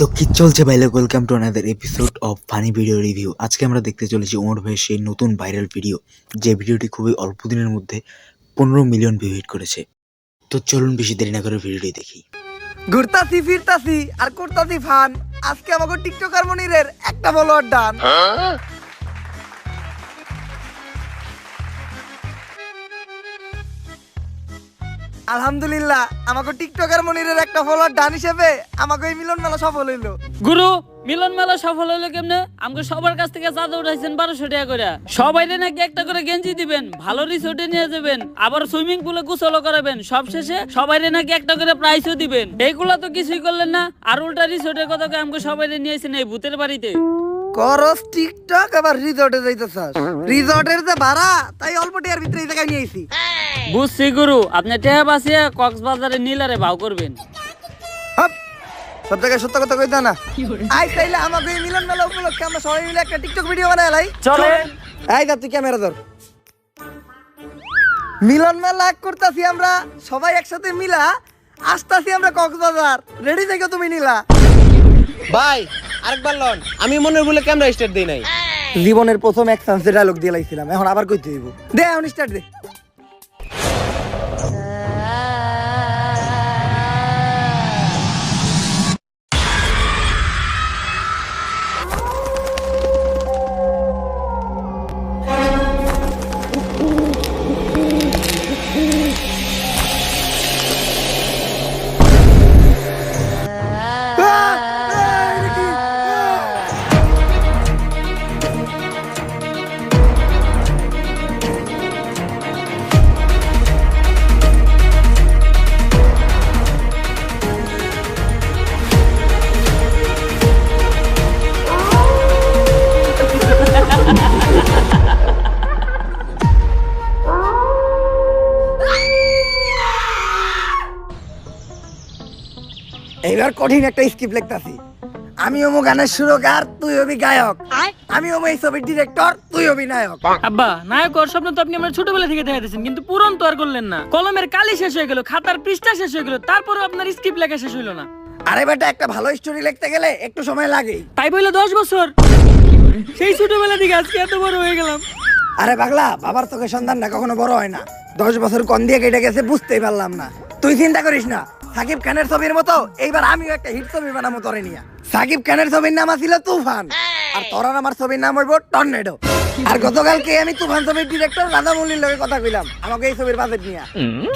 তো কি চলছে ভাই, welcome to another episode of funny video review. আজকে আমরা দেখতে চলেছি ওমর ভাইয়ের সেই নতুন ভাইরাল ভিডিও, যে ভিডিওটি খুবই অল্প দিনের মধ্যে 15 মিলিয়ন ভিউ হিট করেছে। তো চলুন বেশি দেরি না করে ভিডিওটি দেখি। ঘুরতাছি ফিরতাছি আর করতাছি ফান। আজকে আমাকে টিকটকার মনিরের একটা ফলোয়ার ডান। আলহামদুলিল্লাহ, আমাকে টিকটকার মনিরের একটা ফলোয়ার ডান হিসেবে আমাকে এই মিলন মেলা সফল হইলো। গুরু মিলন মেলা সফল হলো কেমনে? আমাকে সবার কাছ থেকে চাঁদা উঠাইছেন 1200 টাকা করে। সবাইরে নাকি একটা করে গেঞ্জি দিবেন, ভালো রিসোর্টে নিয়ে যাবেন, আবার সুইমিং পুলে গোসলও করাবেন, সবশেষে সবাইরে নাকি একটা করে প্রাইজও দিবেন। এইগুলা তো কিছুই করলেন না, আর উল্টা রিসোর্টের কথা আমাকে সবাইরে নিয়েছেন এই ভূতের বাড়িতে। করস টিকটক আবার রিসর্টে যাইতেছাস। রিসর্টের যে ভাড়া তাই অল্প টাকার ভিতরে এই জায়গায় নিয়ে আইছি। বুঝছি গুরু, আপনি টেহা বাঁচিয়ে কক্সবাজারে নীলারে ভাও করবেন। হাপ, সব জায়গায় সত্য কথা কইতা না। আই তাইলে আমাকে এই মিলন মেলা উপলক্ষে আমরা সবাই মিলে একটা টিকটক ভিডিও বানাই লাই। চলে এই দা তুই ক্যামেরা ধর। মিলন মেলা করতাছি আমরা সবাই একসাথে মিলা, আসতাছি আমরা কক্সবাজার। রেডি থেকে তুমি নিলা ভাই আরেকবার লন, আমি মনের বলে ক্যামেরা স্টার্ট দেই নাই। জীবনের প্রথম এক চান্সে ডায়লগ দিয়ে লাইছিলাম, এখন আবার কইতে হইব। দে এখন স্টার্ট দে। এইবার কঠিন একটা স্ক্রিপ্ট লিখতাছি। আমি ওমো গানের সুরকার, তুই হবি গায়ক। আমি ওমো এই ছবির ডিরেক্টর, তুই হবি নায়ক। আব্বা, নায়ক হওয়ার স্বপ্ন তো আপনি আমার ছোটবেলা থেকে দেখাইতেছেন, কিন্তু পূরণ তো আর করলেন না। কলমের কালি শেষ হয়ে গেল, খাতার পৃষ্ঠা শেষ হয়ে গেল, তারপরেও আপনার স্ক্রিপ্ট লেখা শেষ হইলো না। আরে বেটা, একটা ভালো স্টোরি লিখতে গেলে একটু সময় লাগে। তাই বলে 10 বছর, সেই ছোটবেলা থেকে আজকে এত বড় হয়ে গেলাম। আরে পাগলা, বাবার চোখে সন্তানটা কখনো বড় হয় না। 10 বছর কোন দিয়ে কেটে গেছে বুঝতেই পারলাম না। তুই চিন্তা করিস না, সাকিব খানের ছবির মতো এইবার আমিও একটা হিট ছবি বানাবো তোরে নিয়া। সাকিব খানের ছবির নাম ছিল তুফান, আর তোর আর আমার ছবির নাম হইব টর্নেডো। আর গতকালকে আমি তুফান ছবির ডিরেক্টর রাজামৌলির লগে কথা কইলাম আমাকে এই ছবির বাজেট নিয়া।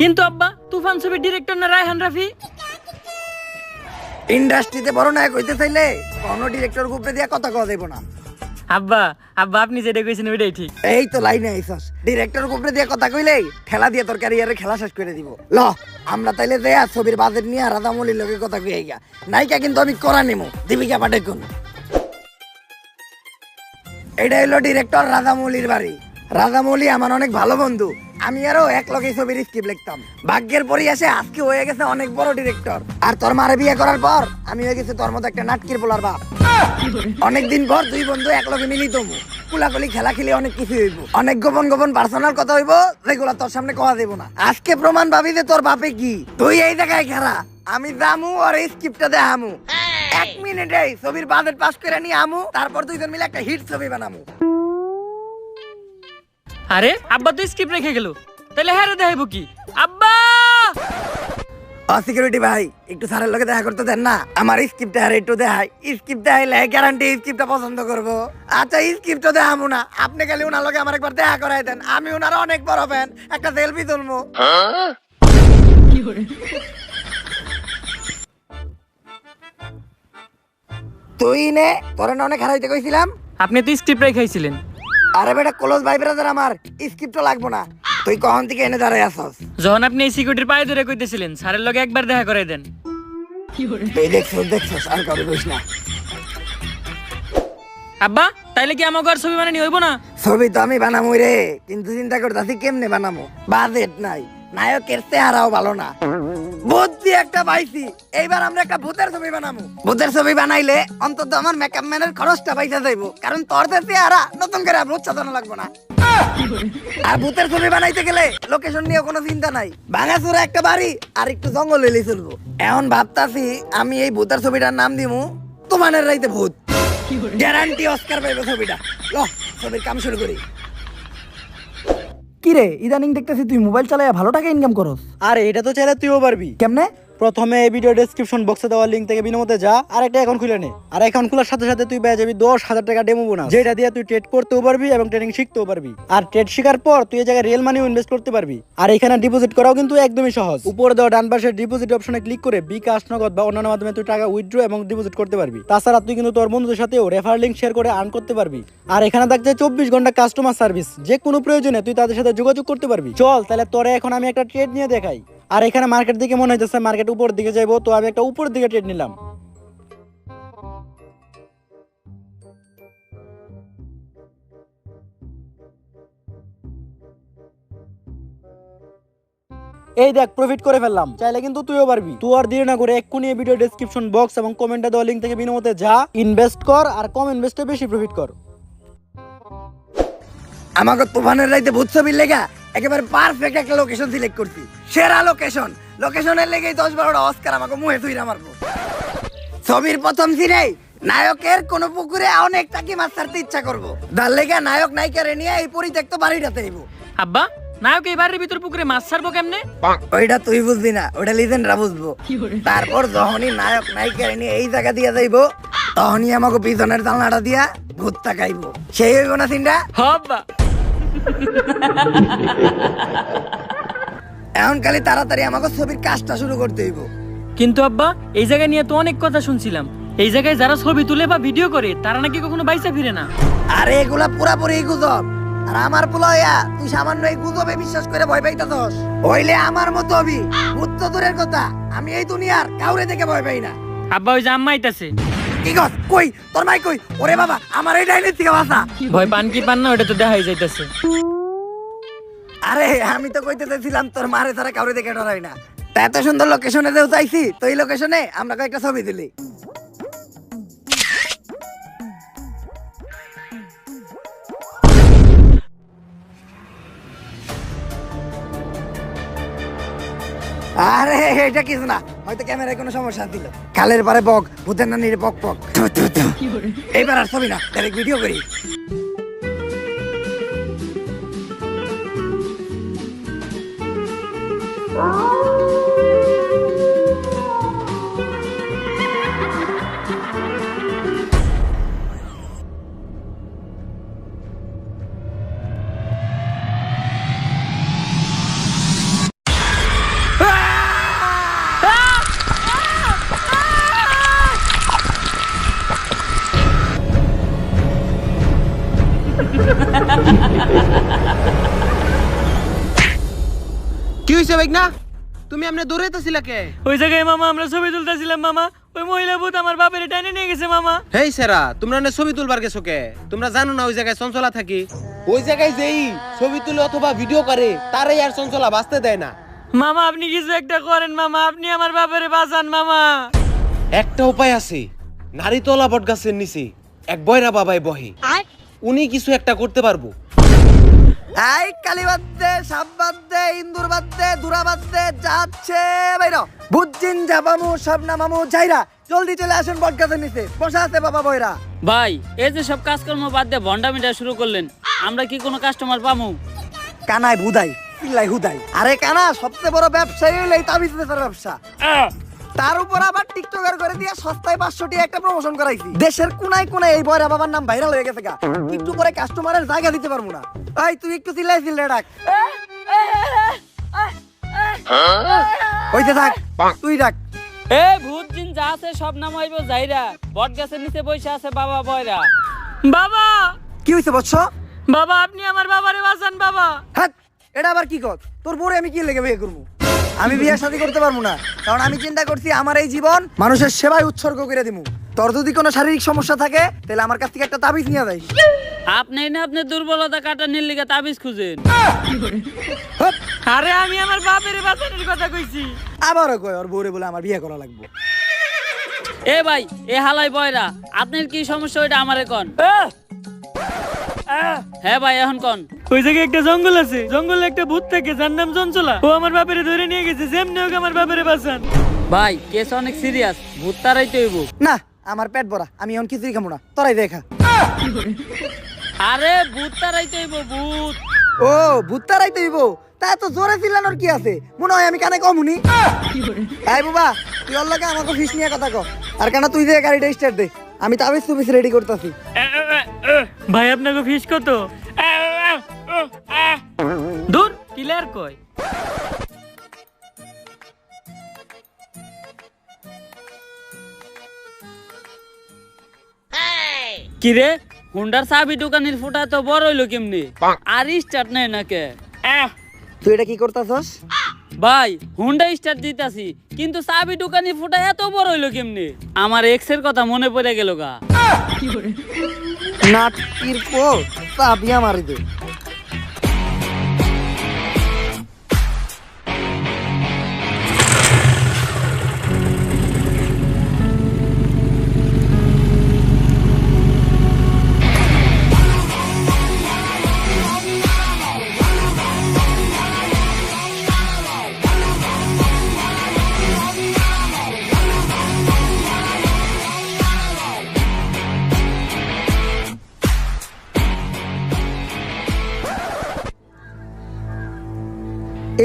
কিন্তু আব্বা, তুফান ছবির ডিরেক্টর না রায়হান রাফি? ইন্ডাস্ট্রিতে বড় নায়ক হইতে চাইলে কোনো ডিরেক্টর গ্রুপে দিয়া কথা কওয়া যাইব না। আব্বা আব্বা, আপনি যেটা কইছেন ওইটাই ঠিক। এই তো লাইনে আইছস, ডিরেক্টর গ্রুপে দিয়া কথা কইলেই ঠেলা দিয়ে তোর ক্যারিয়ারে খেলা শেষ করে দিব। ল আমরা তাইলে দেয়া ছবির বাজেট নিয়ে রাজামৌলির লগে কথা কই গা। নায়িকা কিন্তু আমি করা নিমু, দীপিকা পাডুকোন। এটা হলো ডিরেক্টর রাজামৌলির বাড়ি। রাজামৌলি আমার অনেক ভালো বন্ধু, আমি আরো এক লগে ছবির স্ক্রিপ্ট লিখতাম। ভাগ্যের পরিহাসে আজকে হয়ে গেছে অনেক বড় ডিরেক্টর। আর তোর মারে বিয়ে করার পর আমি হয়ে গেছে তোর মতো একটা নাটকির পোলার বাপ। অনেকদিন পর দুই বন্ধু এক লগে মিলিত হবো, কুলাকুলি খেলা খেলে অনেক কিছু হইব, অনেক গোপন গোপন পার্সোনাল কথা হইব যেগুলো তোর সামনে কওয়া দেব না। আজকে প্রমাণ পাবি যে তোর বাপে কি। তুই এই জায়গায় খেলা, আমি জামু আর এই স্ক্রিপ্টটা দেখামু। 1 মিনিটেই ছবির বাজেট পাস করে নিয়ে আমু, তারপর দুইজন মিলে একটা হিট ছবি বানামু। আরে আব্বা তো স্ক্রিপ্ট রেখে গেল, তাহলে হ্যাঁ রে দেখাইবো কি? আব্বা সিকিউরিটি ভাই, একটু স্যারের লগে দেখা করতে দেন না, আমার স্ক্রিপ্টটা আর একটু দেখাই। স্ক্রিপ্ট দেখাইলে গ্যারান্টি স্ক্রিপ্টটা পছন্দ করবো। আচ্ছা স্ক্রিপ্টটা দেখামু না, আপনি খালি ওনার লগে আমার একবার দেখা করাই দেন, আমি ওনার অনেক বড় ফ্যান, একটা সেলফি তুলবো। তুই নে, তোরে না অনেক হারাইতে কইছিলাম। আপনি তো স্ক্রিপ্ট রেখাইছিলেন। আরে বেটা, ক্লোজ ভাই ব্রাদার আমার, স্ক্রিপ্টও লাগবো না। তুই কখন থেকে এনে দাঁড়াই আসস? যখন আপনি এই সিকিউরিটির পায়ে ধরে কইতেছিলেন স্যারের লগে একবার দেখা করাই দেন। তুই দেখছস আর কারো কইস না। আব্বা, তাইলে কি আমাকে আর ছবি বানানি হইব না? ছবি তো আমি বানামু রে, কিন্তু চিন্তা করতেছি কেমনে বানামো। বাজেট নাই, নায়কের চেহারাও ভালো না। বুদ্ধি একটা পাইছি, এইবার আমরা একটা ভূতের ছবি বানাবো। ভূতের ছবি বানাইলে অন্তত আমার মেকআপ ম্যানের খরচটা পয়সা যাইবো, কারণ তোর চেহারা নতুন করে ভূত সাজানো লাগবো না। আর ভূতের ছবি বানাইতে গেলে লোকেশন নিয়ে কোনো চিন্তা নাই, ভাঙাচোরা একটা বাড়ি আর একটু জঙ্গল হইলেই চলবো। এখন ভাবতাছি আমি এই ভূতের ছবিটার নাম দিমু তুফানের রাইতে ভূত গ্যারান্টি অস্কার পাইবে ছবিটা। ল ছবির কাম শুরু করি। কিরে ইদানিং দেখতেছি তুই মোবাইল চালায় ভালো টাকা ইনকাম করস। আরে এটা তো চাইলে তুইও পারবি। কেমনে? প্রথমে এই ভিডিও ডেসক্রিপশন বক্সে দেওয়া লিঙ্ক থেকে বিনামূল্যে যা আর একটা অ্যাকাউন্ট খুলে নে। আর অ্যাকাউন্ট খোলার সাথে সাথে তুই পেয়ে যাবি 10,000 টাকা ডেমো বোনাস, যেটা দিয়ে তুই ট্রেড করতেও পারবি এবং ট্রেডিং শিখতেও পারবি। আর ট্রেড শেখার পর তুই এই জায়গায় রিয়েল মানিও ইনভেস্ট করতে পারবি। আর এখানে ডিপোজিট করাও কিন্তু একদমই সহজ। উপরে দেওয়া ডান পাশের ডিপোজিট অপশনে ক্লিক করে বিকাশ, নগদ বা অন্যান্য মাধ্যমে তুই টাকা উইথড্র এবং ডিপোজিট করতে পারবি। তাছাড়া তুই কিন্তু তোর বন্ধুদের সাথেও রেফার লিঙ্ক শেয়ার করে আর্ন করতে পারবি। আর এখানে থাকছে 24 ঘন্টা কাস্টমার সার্ভিস, যে কোনো প্রয়োজনে তুই তাদের সাথে যোগাযোগ করতে পারবি। চল তাহলে তোরে এখন আমি একটা ট্রেড নিয়ে দেখাই। আর এখানে মার্কেট দিকে মনে হইতেছে মার্কেট উপর দিকে যাইবো, তো আমি একটা উপর দিকে ট্রেড নিলাম। এই দেখ প্রফিট করে ফেললাম। চাইলে কিন্তু তুইও পারবি। তুই আর দেরি না করে এক্ষুনি এই ভিডিও ডেসক্রিপশন বক্স এবং কমেন্টে দেওয়া লিঙ্ক থেকে বিনামূল্যে যা, ইনভেস্ট কর আর কম ইনভেস্টে বেশি প্রফিট কর। আমাকে তুফানের রাইতে ভূত ছবির লেগা একেবারে পারফেক্ট একটা লোকেশন সিলেক্ট করছি। সেরা লোকেশনের লেগেই 10-12টা অস্কার আমাকে মুহে তুইরা মারবো। ছবির প্রথম সিনেই নায়কের কোন পুকুরে অনেক টাকি মাছ ছাড়তে ইচ্ছা করবো। তার লেগা নায়ক নায়িকারে নিয়ে এই পরিত্যক্ত বাড়িটাতে আইবো। আব্বা নায়ক এই বাড়ির ভিতর পুকুরে মাছ ছাড়বো কেমনে? ওইটা তুই বুঝবি না, ওটা লিজেন্ডরা বুঝবো। তারপর যখনই নায়ক নায়িকারে নিয়ে এই জায়গা দিয়ে যাইবো, তখনই আমাকে পিছনের জানলাটা দিয়া ভূত তাকাইবো। সেই হইব না সিনটা? হব্বা এখন খালি তাড়াতাড়ি আমাকে ছবির কাজটা শুরু করতে হইব। কিন্তু আব্বা এই জায়গা নিয়ে তো অনেক কথা শুনছিলাম, এই জায়গায় যারা ছবি তুলে বা ভিডিও করে তারা নাকি কখনো বাইসা ফিরে না। আরে এগুলা পুরাপুরি গুজব। আর আমার পোলাইয়া তুই সামান্য এই গুজবে বিশ্বাস করে ভয় পাইতাছস? হইলে আমার মতো হবি। ভূত তো দূরের কথা, আমি এই দুনিয়ার কাউরে দেখে ভয় পাই না। আব্বা ওই যে আম্মা আইতাছে। কি কস? কই তোর মাই কই? ওরে বাবা, আমার এই ডাইনের থেকে বাঁচা। ভয় পান কি পান না ওটা তো দেখাই যাইতাছে। আরে আমি তো কইতে চাইছিলাম তোর মারে ছাড়া কাউরে দেখে ডরাই না। তা এত সুন্দর লোকেশনে যেও চাইছি, তো এই লোকেশনে আমরা কয়েকটা ছবি তুলি। আরে এটা কিছু না, হয়তো ক্যামেরায় কোনো সমস্যা দিল। কালের পারে বক, ভূতের নানির পক পক। থু, থু, থু। এইবার আর ছবি না, ডাইরেক্ট ভিডিও করি। কি হইছে ভাই না? তুমি আমনে দৌড়াইতেছিলা কে? ওই জায়গায় মামা আমরা ছবি তুলতেছিলাম মামা, ওই মহিলা ভূত আমার বাপের টাইনে নিয়ে গেছে মামা। হেই সেরা, তোমরা না ছবি তুলবার গেছো কে? তোমরা জানো না ওই জায়গায় চঞ্চলা থাকি? ওই জায়গায় যেই ছবি তুলে অথবা ভিডিও করে তারাই আর চঞ্চলা বাঁচতে দেয় না। মামা আপনি কিছু একটা করেন মামা, আপনি আমার বাপের বাঁচান মামা। একটা উপায় আছে, নারীতলা বট গাছের নিচে এক বয়রা বাবাই বহে, উনি কিছু একটা করতে পারবো। এই কালী বাদ দে, সাপ বাদ দে, ইন্দুর বাদ দে, দুরা বাদ দে, যাচ্ছে বাইর। বুঝছিন যাবামু, সব নামামু, যাইরা জলদি চলে আসেন বটগাছের নিচে, বসা আছে বাবা বয়রা। ভাই এই যে সব কাজকর্ম বাদ দিয়ে ভন্ডামিটা শুরু করলেন, আমরা কি কোনো কাস্টমার পামু? কানায় ভুদাই, পিল্লাই হুদাই। আরে কানা, সবচেয়ে বড় ব্যবসায়ী হলো এই তাবিজ বেচার ব্যবসা। তার উপর আবার টিকটকার করে দিয়ে সস্তায় 500 টাকা একটা প্রমোশন করাইছি। দেশের কোনায় কোনায় এই বয়রা বাবার নাম ভাইরাল হয়ে গেছে গা। একটু পরে কাস্টমারের জায়গা দিতে পারবো না। এই তুই একটু চিল্লাই ডাক। হইতে থাক, তুই ডাক। এ ভূত জিন যা আছে সব নাম হইব যাইরা, বট গাছের নিচে বসে আছে বাবা বয়রা। বাবা কি হইছে বৎস? বাবা আপনি আমার বাবারে বাঁচান বাবা। হ্যাঁ, এটা আবার কি কর? তোর বউরে আমি কি লেগে বিয়ে করবো? আমি বিয়ে শাদী করতে পারবো না, কারণ আমি চিন্তা করছি আমার এই জীবন মানুষের সেবায় উৎসর্গ করে দিমু। তোর যদি কোনো শারীরিক সমস্যা থাকে তাহলে আমার কাছ থেকে একটা তাবিজ নিয়ে যাইস। আপনি না আপনার দুর্বলতা কাটানোর লিগে তাবিজ খুঁজেন। হপ, আরে আমি আমার বাপের বাঁচানোর কথা কইছি। আবারও কয় ওর বউরে বলে আমার বিয়ে করা লাগবে। এ ভাই এ হালাই বয়রা, আপনার কি সমস্যা ওইটা আমারে কন। হ্যাঁ ভাই এখন কন। ওই জায়গায় একটা জঙ্গল আছে, জঙ্গলে একটা ভূত থাকে যার নাম চঞ্চলা, ও আমার বাপেরে ধরে নিয়ে গেছে, যেমনি হোক আমার বাপেরে বাঁচান। ভাই কেস অনেক সিরিয়াস, ভূত তারাই তো হইব। না, আমার পেট ভরা, আমি এখন কিছুই খাবো না, তোরাই দেখা। আরে ভূত তারাইতে হইব, ভূত। ও ভূত তারাইতে হইব, তা তো জোরে চিল্লানোর কি আছে, মনে হয় আমি কানে কমুনি। তাই বাবা তুই ওর লগে আমাকে ফিস নিয়ে কথা কর, আর কেন তুই যে গাড়িটা স্টার্ট দে, আমি তাবিজ তুবিজ রেডি করতেছি। ভাই আপনাকে ফিস কত? দূর ক্লিয়ার কয়। কিরে হুন্ডার চাবি দোকানের ফুটা তো বড় হইলো কেমনি, আর স্টার্ট নেই নাকে? তুই এটা কি করতেছস? ভাই হুন্ডা স্টার্ট দিতাছি, কিন্তু চাবি দোকানের ফুটা এত বড় হইলো কেমনি? আমার এক্স এর কথা মনে পড়ে গেল গা। নাটকির পো চাবিয়া মারি দে।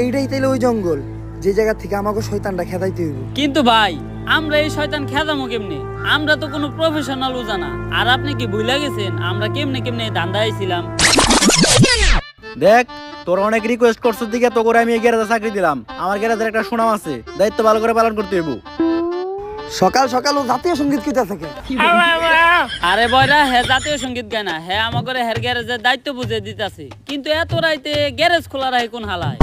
এইটাই তাইলে ওই জঙ্গল যে জায়গা থেকে আমাকে শয়তানটা খেদাইতে হইব। কিন্তু ভাই আমরা এই শয়তান খেদামো কেমনে? আমরা তো কোনো প্রফেশনাল জানা। আর আপনি কি ভুলে গেছেন আমরা কেমনে কেমনে ধান্দা আইছিলাম? দেখ তোর অনেক রিকোয়েস্ট করছিস দিকে তো করে আমি এই গ্যারেজে চাকরি দিলাম। আমার গ্যারেজের একটা সুনাম আছে, দায়িত্ব ভালো করে পালন করতে হইব। সকাল সকাল ও জাতীয় সঙ্গীত কইতা থাকে। আরে বয়রা হে জাতীয় সঙ্গীত গায় না, হে আমাকে হের গ্যারেজের দায়িত্ব বুঝে দিতাছে, কিন্তু এত রাইতে গ্যারেজ খোলা রাখে কোন হালায়?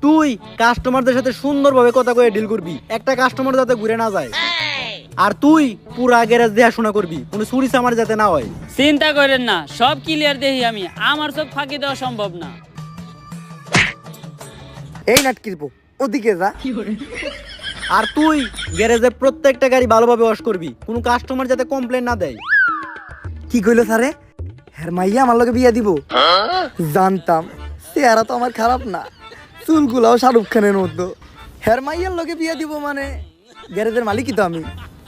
তুই কাস্টমারদের সাথে সুন্দরভাবে কথা কয়ে ডিল করবি, একটা কাস্টমার যাতে ঘুরে না যায়। আর তুই পুরা গ্যারেজ দেখাশোনা করবি, কোনো চুরি চামার যাতে না হয়। চিন্তা করেন না, সব ক্লিয়ার দেখি আমি, আমার চোখ ফাঁকি দেওয়া সম্ভব না। এই নাটকির পো ওদিকে যা। আর তুই গ্যারেজের প্রত্যেকটা গাড়ি ভালোভাবে ওয়াশ করবি, কোনো কাস্টমার যাতে কমপ্লেন না দেয়। কি কইলো স্যারে? হের মাইয়া আমার লগে বিয়া দিব? জানতাম, চেহারা তো আমার খারাপ না, চুলগুলাও শাহরুখ খানের মতো। হের মাইয়ার লগে বিয়া দিব মানে গ্যারেজের মালিকই তো আমি।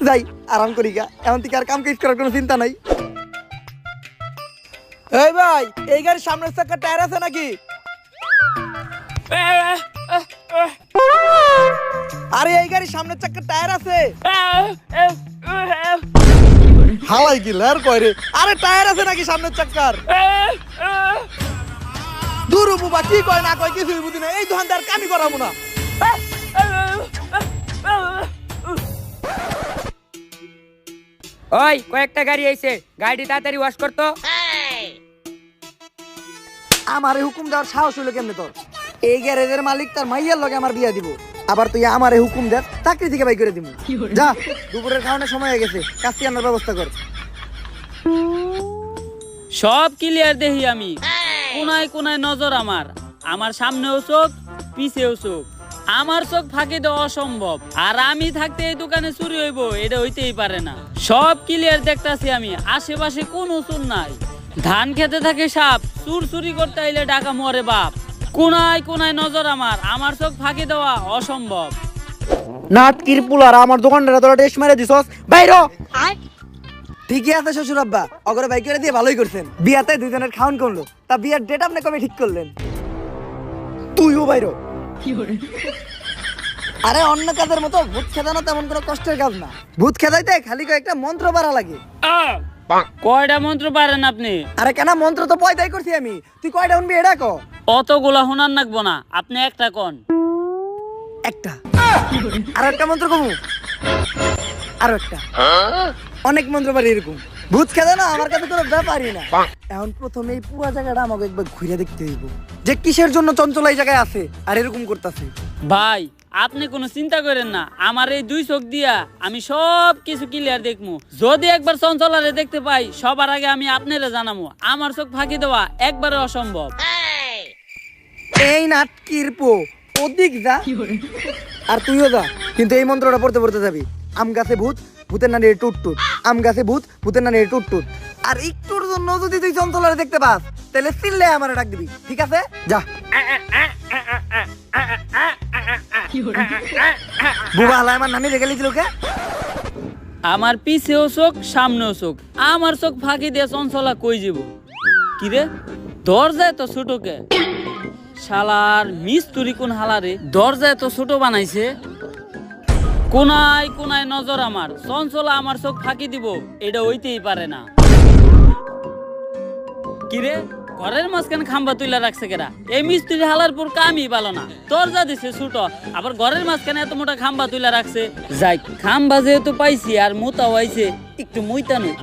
যাই আরাম করি গা, এখন থেকে আর কাম কাজ করার কোনো চিন্তা নাই। এই ভাই এই গাড়ির সামনের চাকার টায়ার আছে নাকি? আরে এই গাড়ির সামনের চাকার টায়ার আছে? হালাই কি লার কয় রে? আরে টায়ার আছে নাকি সামনের চাকার? দূর বাবা কি কয় না কয় কিছুই বুঝি না, এই দোকানদার কামই করাবো না। ওই কয়েকটা গাড়ি আইছে, গাড়ি তাড়াতাড়ি ওয়াশ করতো। আমারে হুকুম দেওয়ার সাহস হইলো কেমনে তোর? এই গ্যারেজের মালিক তার মাইয়ার লগে আমার বিয়া দিব, আবার তুই আমারে হুকুম দে চাকরি থেকে বাই করে দিব? যা, দুপুরের খাওয়ানোর সময় হয়ে গেছে, কাজটি আনার ব্যবস্থা কর। সব ক্লিয়ার দেখি আমি, কোনায় কোনায় নজর আমার, আমার সামনেও চোখ পিছেও চোখ, আমার চোখ ফাঁকি দেওয়া অসম্ভব। আর আমি থাকতে এই দোকানে চুরি হইব এটা হইতেই পারে না। সব ক্লিয়ার দেখতাছি আমি, আশেপাশে কোনো চুর নাই। ধান খেতে থাকে সাপ, চুর চুরি করতে আইলে ডাকা মরে বাপ। কোনায় কোনায় নজর আমার, আমার চোখ ফাঁকি দেওয়া অসম্ভব। নাটকির পুলার আমার দোকানটা তোরা টেস্ট মেরে দিছস, বাইরো। ঠিকই আছে শ্বশুর আব্বা, অগরে বাই করে দিয়ে ভালোই করছেন। বিয়াতে দুজনের খাওয়ান করলো, তা বিয়ার ডেট আপনি কবে ঠিক করলেন? তুইও বাইরো। আরে অন্য কাজের মতো ভূত খেদানো তেমন কোনো কষ্টের কাজ না। ভূত খেদাইতে খালি কয়েকটা মন্ত্র বাড়া লাগে। কয়টা মন্ত্র পারেন আপনি? আরে কেন মন্ত্র তো পয়দাই করছি আমি, তুই কয়টা শুনবি এটা ক। অতগুলা শোনার নাকবো না, আপনি একটা কোন। একটা আর একটা মন্ত্র কমু, আর একটা অনেক মন্ত্র পারি এরকম। ভূত খেদা না আমার কাছে কোনো ব্যাপারই না। এখন প্রথমে এই পুরো জায়গাটা আমাকে একবার ঘুরে দেখতে হইব যে কিসের জন্য চঞ্চল এই জায়গায় আছে আর এরকম করতেছে। ভাই আপনি কোনো চিন্তা করেন না, আমার এই দুই চোখ দিয়া আমি সব কিছু ক্লিয়ার দেখবো। যদি একবার চঞ্চলারে দেখতে পাই সবার আগে আমি আপনারে জানাবো। আমার চোখ ফাঁকি দেওয়া একবারে অসম্ভব। এই নাটকির পো ওদিক যা, আর তুইও যা, কিন্তু এই মন্ত্রটা পড়তে পড়তে যাবি। আম গাছে ভূত, ভূতের নানি টুট টুট, আম গাছে ভূত, ভূতের নানি টুট টুট। আর একটুর জন্য যদি তুই চঞ্চলারে দেখতে পাস তাহলে চিল্লে আমারে ডাক দিবি, ঠিক আছে? যা। বুবা হালা আমার নানি রেখে দিল কে? আমার পিছেও চোখ সামনেও চোখ, আমার চোখ ফাঁকি দিয়ে চঞ্চলা কই যাব? কিরে দরজায় তো ছোটকে, শালার মিস্তুরি কোন হালারে দরজায় তো ছোট বানাইছে। কোনায় কোনায় নজর আমার, চঞ্চলা আমার চোখ ফাঁকি দিব এটা হইতেই পারে না। কিরে ঘরের মাঝখানে খাম্বা তুইলা রাখছে কেরা? এই মিস্ত্রি হালার পর কামই পালো না, দরজা দিছে ছোট, আবার ঘরের মাঝখানে এত মোটা খাম্বা তুইলা রাখছে। যাই খাম্বা যেহেতু পাইছি আর মোতা হইছে একটু মুইতা নই।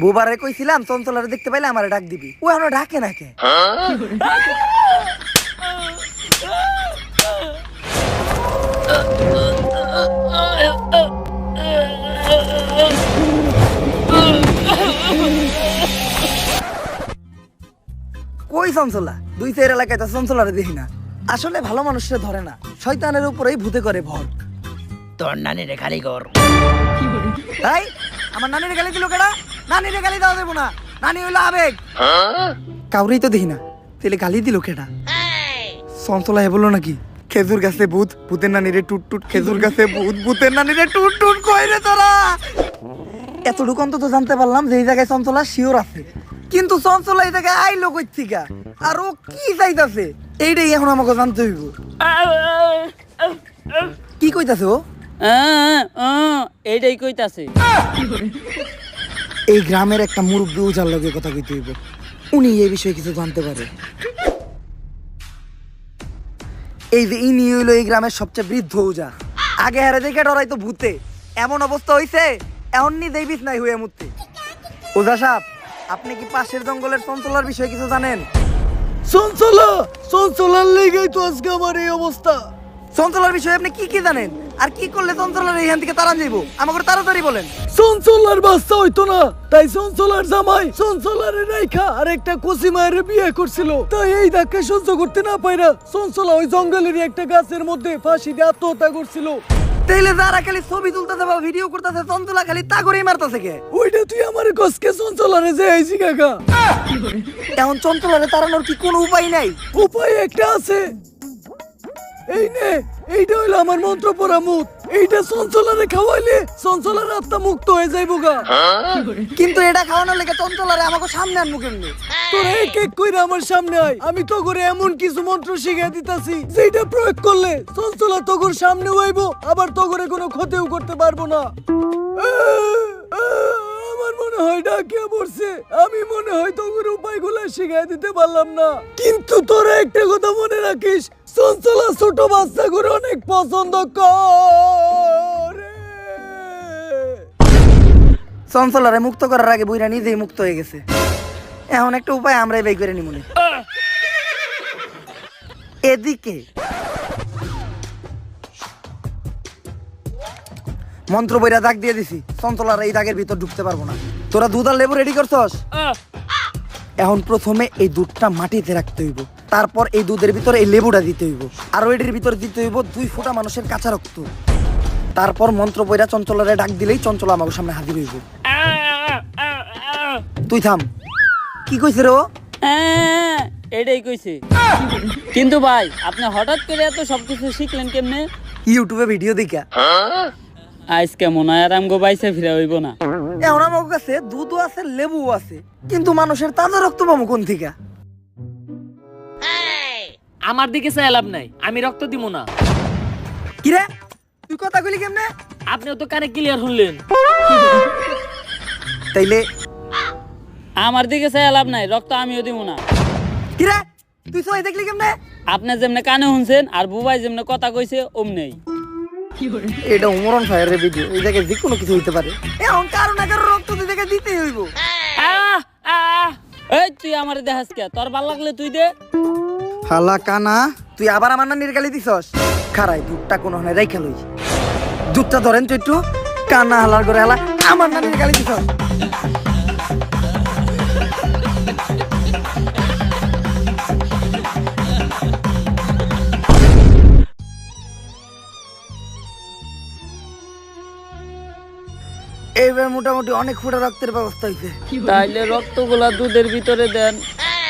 বুবারে কইছিলাম চঞ্চলারে দেখতে পাইলে আমারে ডাক দিবি, ও এখনো ডাকে না কে? কই চঞ্চলা? দুই চার এলাকায় তো চঞ্চলারে দেখি না। আসলে ভালো মানুষরা ধরে না, শয়তানের উপরেই ভূতে করে ভর। তোর নানিরে খালি কর। তাই আমার নানিরে গালি দিল কেডা? নানিরে গালি দেওয়া দেবো না, নানি হইলো আবেগ। কাউরেই তো দেখি না, তাহলে গালি দিল কেডা? চঞ্চলা বললো নাকি খেজুর গাছে ভূত, ভূতের নানিরে টুট টুট, খেজুর গাছে ভূত, ভূতের নানিরে টুট টুট। কই রে তোরা? এতটুকু অন্তত জানতে পারলাম যে এই জায়গায় চঞ্চলা শিওর আছে, কিন্তু চঞ্চলা এই জায়গায় আইলো কই থিকা আর ও কি চাইতাছে এইটাই এখন আমাকে জানতে হইব। কি কইতাছে ও? এইটাই কইতাছে। এই গ্রামের একটা মুরব্বী উজার লগে কথা কইতে হইব, উনি এই বিষয়ে কিছু জানতে পারে। এই যে ইনি হইলো এই গ্রামের সবচেয়ে বৃদ্ধ উজা। আগে হারে দেখে ডরাইতো ভূতে, এমন অবস্থা হইছে এখন নিজেই বিছনাই হয়ে মুততে। ওজা সাহেব, আপনি কি পাশের জঙ্গলের চঞ্চলার বিষয়ে কিছু জানেন? চঞ্চলার লেগেই তো আজকে আমার এই অবস্থা। চঞ্চলার বিষয়ে আপনি কি কি জানেন, আর কি করলে চঞ্চলার এইখান থেকে তাড়ান যাইবো? আমাকে তাড়াতাড়ি বলেন। চঞ্চলার বাচ্চা হইতো না, তাই চঞ্চলার জামাই চঞ্চলারে রাইখা আর একটা কচি মায়ের বিয়ে করছিল। তাই এই ধাক্কা সহ্য করতে না পাইরা চঞ্চলা ওই জঙ্গলেরই একটা গাছের মধ্যে ফাঁসি দিয়ে আত্মহত্যা করছিল। তাইলে যারা খালি ছবি তুলতেছে বা ভিডিও করতেছে, চঞ্চলা খালি তা করেই মারতেছে কে? ওইটা তুই আমার কসকে চঞ্চলারে যে আইছি কাকা। এখন চঞ্চলারে তাড়ানোর কি কোনো উপায় নাই? উপায় একটা আছে, এই নে, এইটা হইলো আমার মন্ত্র পড়া মুখ। এইটা চঞ্চলারে খাওয়াইলে চঞ্চলার আত্মা মুক্ত হয়ে যাইব গা। কিন্তু এটা খাওয়ানোর লেগে চঞ্চলারে আমাকে সামনে আনবো কেমনি? তোরা এক এক কইরা আমার সামনে আয়, আমি তো করে এমন কিছু মন্ত্র শিখিয়ে দিতাছি যেটা প্রয়োগ করলে চঞ্চলা তোর সামনে হইব, আবার তো করে কোনো ক্ষতিও করতে পারবো না। আমার মনে হয় ডাকিয়া পড়ছে, আমি মনে হয় তোর উপায়গুলো শিখিয়ে দিতে পারলাম না। কিন্তু তোরা একটা কথা মনে রাখিস, চঞ্চলা ছোট বাচ্চা করে অনেক পছন্দ করে। চঞ্চলারে মুক্ত করার আগে বুইরা নিজেই মুক্ত হয়ে গেছে, এখন একটা উপায় আমরাই বের করে নিমুনি। এদিকে মন্ত্র বইরা দাগ দিয়ে দিছি, চঞ্চলার এই দাগের ভিতর ঢুকতে পারবো না। তোরা দুধ আর লেবু রেডি করছস? এখন প্রথমে এই দুধটা মাটিতে রাখতে হইব, তারপর এই দুধের ভিতরে এই লেবুটা দিতে হইব, আর ওইটির ভিতরে দিতে হইব 2 ফোঁটা মানুষের কাঁচা রক্ত। তারপর মন্ত্র বইরা চঞ্চলারে ডাক দিলেই চঞ্চলা আমার সামনে হাজির হইব। তুই থাম। কি কইছে রে ও? এটাই কইছে। কিন্তু ভাই আপনি হঠাৎ করে এত সবকিছু শিখলেন কেমনে? ইউটিউবে ভিডিও দেখা। আজকে মনে হয় আর আমগো বাইসে ফিরে হইব না। এখন আমার কাছে দুধও আছে, লেবুও আছে, কিন্তু মানুষের তাজা রক্ত পাবো কোন থেকে? আমার দিকে চাই লাভ নাই, আমি রক্ত দিব না। কিরে তুই কথা কইলি কেমনে? আপনিও তো কানে ক্লিয়ার হলেন। তাইলে আমার দিকে চাই লাভ নাই, রক্ত আমিও দিব না। কিরে তুই সবাই দেখলি কেমনে? আপনি যেমনে কানে শুনছেন আর বুবাই যেমনে কথা কইছে অমনেই। এটা উমরন ফায়ারের ভিডিও, এই জায়গায় যে কোনো কিছু হইতে পারে। এখন কারো না কারো রক্ত তুই দেখে দিতেই হইব। এই তুই আমারে দেখাস কে? তোর ভাল লাগলে তুই দে। হালা কানা, তুই আবার আমার নানির গালি দিছস? খারাই দুধটা কোনো হয় রাইখা লই। দুধটা ধরেন তো একটু। কানা হালার করে হালা আমার নানির গালি দিছস। এইবার মোটামুটি অনেক ফুটা রক্তের ব্যবস্থা হয়েছে, তাইলে রক্তগুলা দুধের ভিতরে দেন।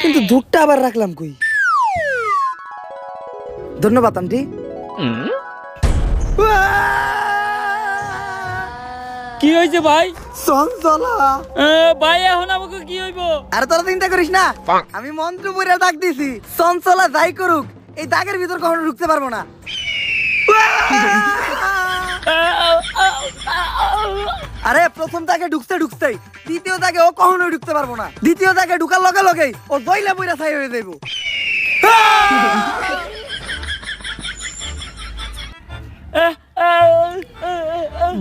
কিন্তু দুধটা আবার রাখলাম কই? ধন্যবাদ আন্টি। কি হয়েছে ভাই? চঞ্চলা। ভাই এখন আমাকে কি হইব? আরে তোরা চিন্তা করিস না, আমি মন্ত্র পড়ে ডাক দিছি। চঞ্চলা যাই করুক, এই দাগের ভিতর কখনো ঢুকতে পারবো না। আরে প্রথম দাগে ঢুকতেই, দ্বিতীয় দাগে ও কখনো ঢুকতে পারবো না। দ্বিতীয় দাগে ঢুকার লগে লগেই ও দইলা বইরা ছাই হয়ে যাইবো।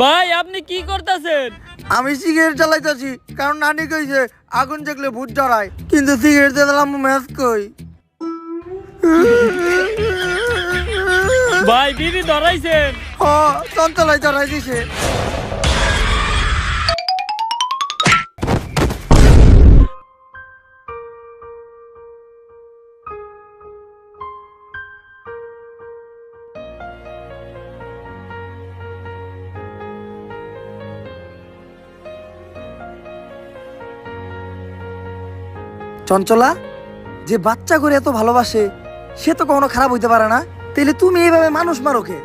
ভাই আপনি কি করতেছেন? আমি সিগারেট জ্বালাইতেছি, কারণ নানি কইছে আগুন দেখলে ভূত জড়ায়, কিন্তু সিগারেট জ্বালাম ম্যাচ কই। ভাই বিড়ি ধরাইছেন? ও চঞ্চলাই জড়াই দিছে। চঞ্চলা, যে বাচ্চা করে এত ভালোবাসে সে তো কখনো খারাপ হইতে পারে না, তাইলে তুমি এইভাবে মানুষ মারো কে?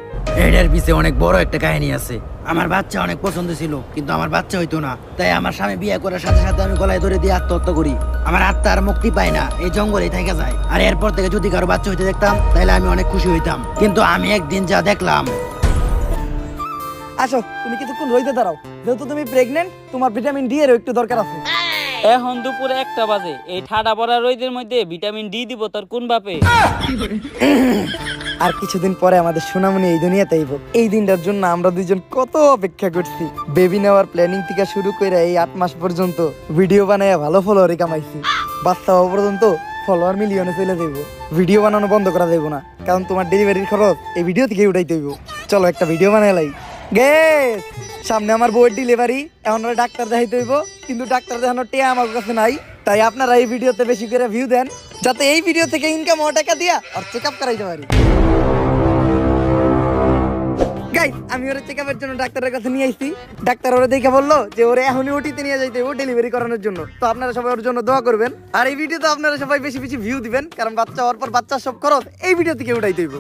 এটার পিছে অনেক বড় একটা কাহিনী আছে। আমার বাচ্চা অনেক পছন্দ ছিল, কিন্তু আমার বাচ্চা হইতো না। তাই আমার স্বামী বিয়ে করার সাথে সাথে আমি গলায় ধরে দিয়ে আত্মহত্যা করি। আমার আত্মা আর মুক্তি পায় না, এই জঙ্গলেই থেকে যায়। আর এরপর থেকে যদি কারো বাচ্চা হইতে দেখতাম তাহলে আমি অনেক খুশি হইতাম। কিন্তু আমি একদিন যা দেখলাম। আসো, তুমি কিছুক্ষণ রইতে দাঁড়াও। যেহেতু তুমি প্রেগনেন্ট, তোমার ভিটামিন ডি এর একটু দরকার আছে। এখন দুপুরে 1টা বাজে, এই ঠাডা পড়া রোদের মধ্যে ভিটামিন ডি দিব তোর কোন বাপে? আর কিছুদিন পরে আমাদের সোনামণি এই দুনিয়াতে আইব। এই দিনটার জন্য আমরা দুইজন কত অপেক্ষা করছি। বেবি নেওয়ার প্ল্যানিং থেকে শুরু করে এই 8 মাস পর্যন্ত ভিডিও বানায় ভালো ফলোয়ারই কামাইছি। বাচ্চা হওয়া পর্যন্ত ফলোয়ার মিলিয়নে চলে যাইব। ভিডিও বানানো বন্ধ করা যাইব না, কারণ তোমার ডেলিভারির খরচ এই ভিডিও থেকে উঠাইতে হইব। চলো একটা ভিডিও বানাই। গেস, সামনে আমার বউয়ের ডেলিভারি, এখন ডাক্তার দেখাইতে হইব, কিন্তু ডাক্তার দেখানোর টিয়া আমার কাছে নাই। তাই আপনারা এই ভিডিওতে বেশি করে ভিউ দেন, যাতে এই ভিডিও থেকে ইনকাম হওয়া টাকা দিয়া আর চেক আপ করাইতে পারি। গাইস, আমি ওরে চেক আপের জন্য ডাক্তারের কাছে নিয়ে আইছি। ডাক্তার ওরে দেখে বললো যে ওরে এখনই ওটিতে নিয়ে যাইতে হবে ডেলিভারি করানোর জন্য। তো আপনারা সবাই ওর জন্য দোয়া করবেন। আর এই ভিডিওতে আপনারা সবাই বেশি বেশি ভিউ দিবেন, কারণ বাচ্চা হওয়ার পর বাচ্চার সব খরচ এই ভিডিও থেকে উঠাইতে হইব।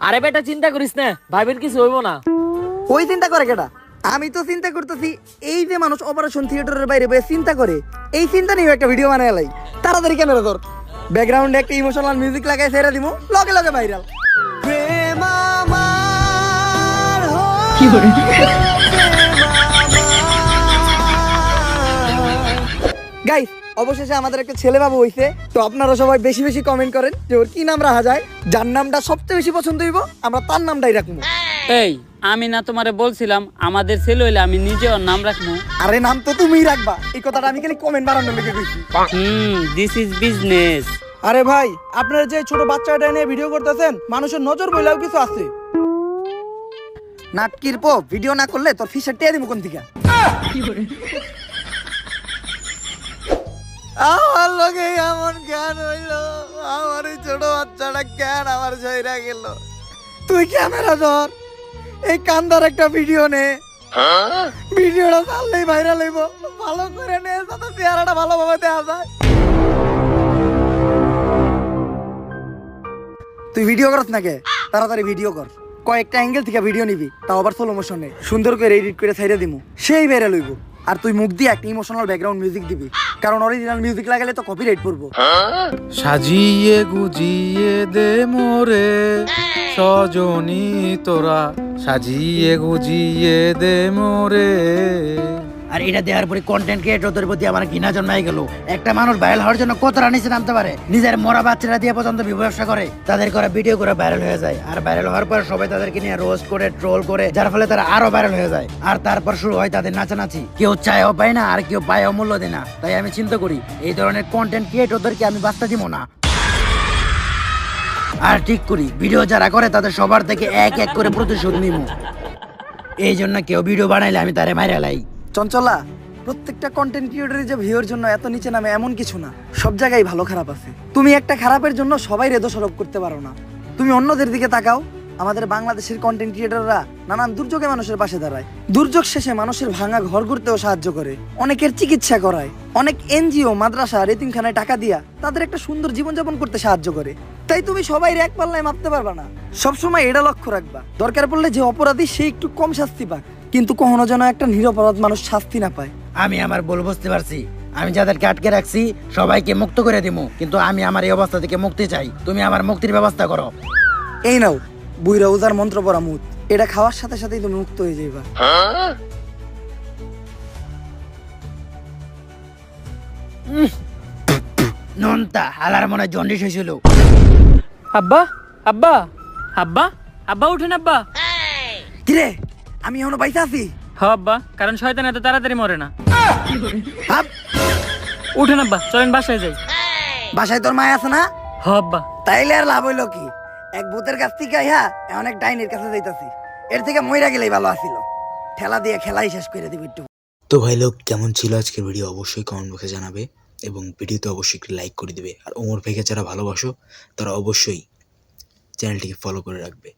আরে বেটা চিন্তা করিস না, ভাইবের কিছু হইব না। ওই চিন্তা করে কেটা? আমি তো চিন্তা করতেছি, এই যে মানুষ অপারেশন থিয়েটারের বাইরে বসে চিন্তা করে, এই চিন্তা নিয়ে একটা ভিডিও বানায় লাই। তাড়াতাড়ি ক্যামেরা ধর, ব্যাকগ্রাউন্ডে একটা ইমোশনাল মিউজিক লাগাই ছেড়ে দিমু, লগে লগে ভাইরাল। গাইস, অবশেষে আমাদের একটা ছেলে বাবু হইছে। তো আপনারা সবাই বেশি বেশি কমেন্ট করেন যে ওর কি নাম রাখা যায়। যার নামটা সবচেয়ে বেশি পছন্দ হইব আমরা তার নামটাই রাখবো। এই আমি না তোমারে বলছিলাম আমাদের ছেলে হইলে আমি নিজে ওর নাম রাখবো? আরে নাম তো তুমিই রাখবা, এই কথাটা আমি খালি কমেন্ট বানানোর লেগে কইছি। This is business. আরে ভাই, আপনারা যে ছোট বাচ্চাটা নিয়ে ভিডিও করতেছেন, মানুষের নজর বইলেও কিছু আছে। নাটকির পো ভিডিও না করলে তোর ফিসের টিয়া দিমু কোন থেকে? আমার লগে এমন জ্ঞান হইলো, আমার এই ছোট বাচ্চাটা জ্ঞান আমার ছেড়ে গেল। তুই ক্যামেরা ধর, এই কান্দার একটা ভিডিও নে। ভিডিওটা চাললেই ভাইরাল হইব, ভালো করে নে যাতে চেহারাটা ভালোভাবে দেখা যায়। তুই ভিডিও করছ নাকি? তাড়াতাড়ি ভিডিও কর, কয়েকটা অ্যাঙ্গেল থেকে ভিডিও নিবি, তাও আবার স্লো মোশনে, সুন্দর করে এডিট করে ছাইড়া দিমু, সেই ভাইরাল হইব। আর তুই মুখ দিয়ে একটা ইমোশনাল ব্যাকগ্রাউন্ড মিউজিক দিবি, কারণ অরিজিনাল মিউজিক লাগালে তো কপিরাইট পড়বো। সাজিয়ে গুজিয়ে দে মোরে সজনী তোরা, সাজিয়ে গুজিয়ে দে মোরে। আর এটা দেওয়ার পরে কন্টেন্ট ক্রিয়েটরদের প্রতি আমার ঘৃণা জন্মাই গেল। একটা মানুষ ভাইরাল হওয়ার জন্য কতটা নিচে নামতে পারে, নিজের মরা বাচ্চারা দিয়ে পর্যন্ত ব্যবসা করে, তাদের করা ভিডিও করে ভাইরাল হয়ে যায়। আর ভাইরাল হওয়ার পর সবাই তাদেরকে নিয়ে রোস্ট করে ট্রোল করে, যার ফলে তারা আরো ভাইরাল হয়ে যায়। আর তারপর শুরু হয় তাদের নাচানাচি, কেউ চায়ও পায় না আর কেউ পায়ও মূল্য দেয় না। তাই আমি চিন্তা করি এই ধরনের কন্টেন্ট ক্রিয়েটরদেরকে আমি বাস্তা দিব না। আর ঠিক করি ভিডিও যারা করে তাদের সবার থেকে এক এক করে প্রতিশোধ নিব। এই জন্য কেউ ভিডিও বানাইলে আমি তারে মাইরা লাই। চঞ্চলা, প্রত্যেকটা কন্টেন্ট ক্রিয়েটরের যে ভিউর জন্য এত নিচে নামে এমন কিছু না, সব জায়গায় ভালো খারাপ আছে। তুমি একটা খারাপের জন্য সবাই দোষারোপ করতে পারো না। তুমি অন্যদের দিকে তাকাও, আমাদের বাংলাদেশের কন্টেন্ট ক্রিয়েটররা নানান দুর্যোগে মানুষের পাশে দাঁড়ায়। দুর্যোগ শেষে মানুষের ভাঙা ঘর গড়তেও সাহায্য করে, অনেকের চিকিৎসা করায়, অনেক এনজিও, মাদ্রাসা, এতিমখানায় টাকা দিয়া তাদের একটা সুন্দর জীবনযাপন করতে সাহায্য করে। তাই তুমি সবাই এক পাল্লায় মাপতে পারবা না। সবসময় এটা লক্ষ্য রাখবা, দরকার পড়লে যে অপরাধী সে একটু কম শাস্তি পাক, কিন্তু কখনো যেন একটা নিরপরাধ মানুষ শাস্তি না পায়। আমি আমার ভুল বুঝতে পারছি। আমি যাদেরকে আটকে রাখছি সবাইকে মুক্ত করে দিমু, কিন্তু আমি আমার এই অবস্থা থেকে মুক্তি চাই। তুমি আমার মুক্তির ব্যবস্থা করো। এই নাও বুইরা উজার মন্ত্র পড়া মুত, এটা খাওয়ার সাথে সাথেই তুমি মুক্ত হয়ে যাইবা। নন্তা হালার মনে জন্ডিস হয়েছিল। আব্বা আব্বা আব্বা আব্বা উঠেন আব্বা। কিরে আমি এখনো বাইসা আছি? হ আব্বা, কারণ শয়তান এত তাড়াতাড়ি মরে না। ভাব, উঠেন আব্বা, চলেন বাসায় যাই। বাসায় তোর মায় আছে না? হ আব্বা। তাইলে আর লাভ হইলো কি? এক ভূতের কাছ থেকে আইহা অনেক ডাইনির কাছে যাইতাছি। এর থেকে মইরা গেলেই ভালো আছিল। ঠেলা দিয়ে খেলাই শেষ করে দিব একটু। তো ভাই লোক, কেমন ছিল আজকের ভিডিও অবশ্যই কমেন্ট বক্সে জানাবে এবং ভিডিওতে অবশ্যই একটি লাইক করে দিবে। আর ওমর ভাইকে যারা ভালোবাসো তারা অবশ্যই চ্যানেলটিকে ফলো করে রাখবে।